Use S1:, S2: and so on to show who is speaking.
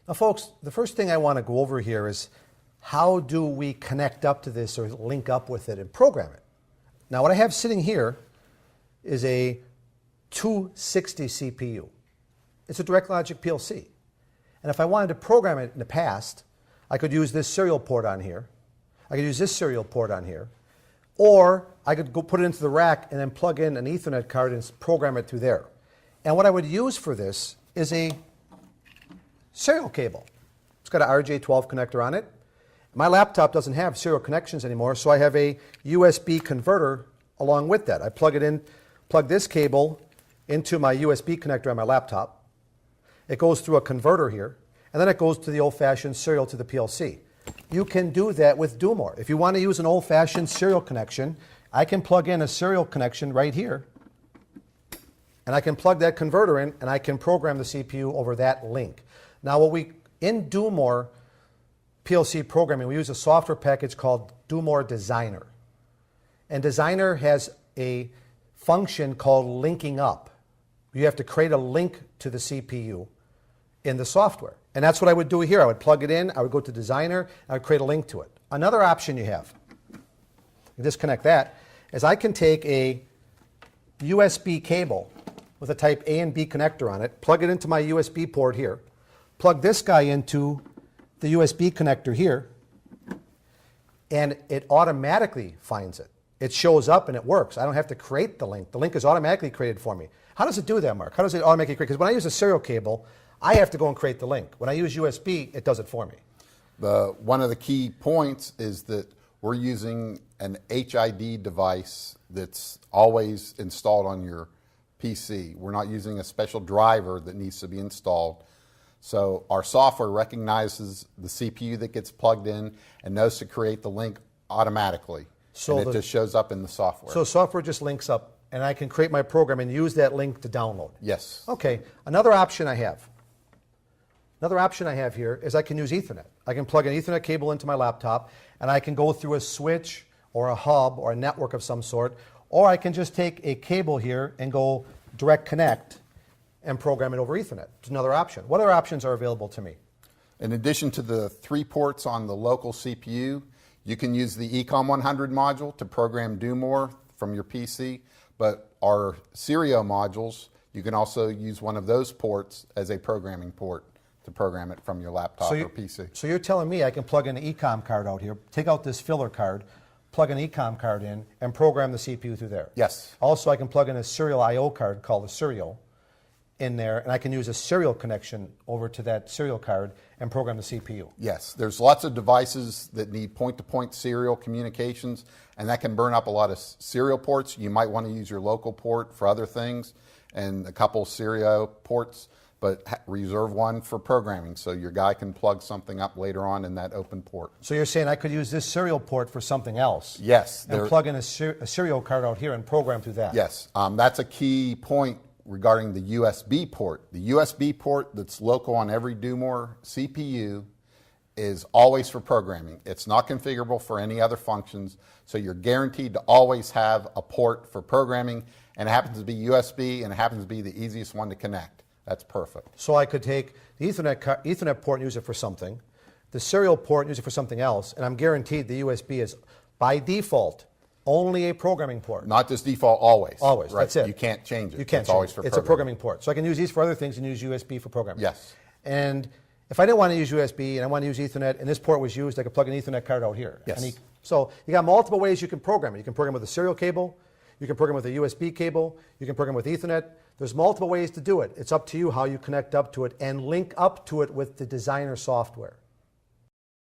S1: Now folks, the first thing I want to go over here is how do we connect up to this or link up with it and program it? Now what I have sitting here is a 260 CPU. It's a Direct Logic PLC. And if I wanted to program it in the past, I could use this serial port on here. I could use this serial port on here. Or I could go put it into the rack and then plug in an Ethernet card and program it through there. And what I would use for this is a serial cable. It's got an RJ12 connector on it. My laptop doesn't have serial connections anymore, so I have a USB converter along with that. I plug this cable into my USB connector on my laptop. It goes through a converter here, and then it goes to the old-fashioned serial to the PLC. You can do that with DEMO. If you want to use an old-fashioned serial connection, I can plug in a serial connection right here, and I can plug that converter in, and I can program the CPU over that link. Now, in DEMO PLC programming, we use a software package called DEMO Designer. And Designer has a function called linking up. You have to create a link to the CPU in the software. And that's what I would do here. I would plug it in, I would go to Designer, I would create a link to it. Another option you have, you disconnect that, is I can take a USB cable with a type A and B connector on it, plug it into my USB port here, plug this guy into the USB connector here, and it automatically finds it. It shows up and it works. I don't have to create the link. The link is automatically created for me. How does it do that, Mark? How does it automatically create? Because when I use a serial cable, I have to go and create the link. When I use USB, it does it for me.
S2: One of the key points is that we're using an HID device that's always installed on your PC. We're not using a special driver that needs to be installed. So our software recognizes the CPU that gets plugged in and knows to create the link automatically. So and it just shows up in the software.
S1: So software just links up, and I can create my program and use that link to download.
S2: Yes.
S1: Okay, another option I have. Another option I have here is I can use Ethernet. I can plug an Ethernet cable into my laptop, and I can go through a switch or a hub or a network of some sort, or I can just take a cable here and go direct connect and program it over Ethernet. It's another option. What other options are available to me?
S2: In addition to the 3 ports on the local CPU, you can use the Ecom 100 module to program DEMO from your PC, but our Serial modules, you can also use one of those ports as a programming port to program it from your laptop or PC.
S1: So you're telling me I can plug an Ecom card out here, take out this filler card, plug an Ecom card in, and program the CPU through there?
S2: Yes.
S1: Also, I can plug in a serial I/O card called a serial in there, and I can use a serial connection over to that serial card and program the CPU.
S2: Yes, there's lots of devices that need point-to-point serial communications, and that can burn up a lot of serial ports. You might want to use your local port for other things and a couple serial ports, but reserve one for programming so your guy can plug something up later on in that open port.
S1: So you're saying I could use this serial port for something else?
S2: Yes.
S1: And plug in a serial card out here and program through that?
S2: Yes, that's a key point regarding the USB port. The USB port that's local on every DEMO CPU is always for programming. It's not configurable for any other functions, so you're guaranteed to always have a port for programming, and it happens to be USB, and it happens to be the easiest one to connect. That's perfect.
S1: So I could take the Ethernet port and use it for something, the serial port and use it for something else, and I'm guaranteed the USB is, by default, only a programming port.
S2: Not just default, always.
S1: Always,
S2: right.
S1: That's it.
S2: You can't change it.
S1: You can't
S2: it's always
S1: change
S2: for
S1: it. It's a programming port. So I can use these for other things and use USB for programming.
S2: Yes.
S1: And if I didn't want to use USB and I want to use Ethernet and this port was used, I could plug an Ethernet card out here.
S2: Yes.
S1: So you got multiple ways you can program it. You can program with a serial cable, you can program with a USB cable, you can program with Ethernet. There's multiple ways to do it. It's up to you how you connect up to it and link up to it with the Designer software.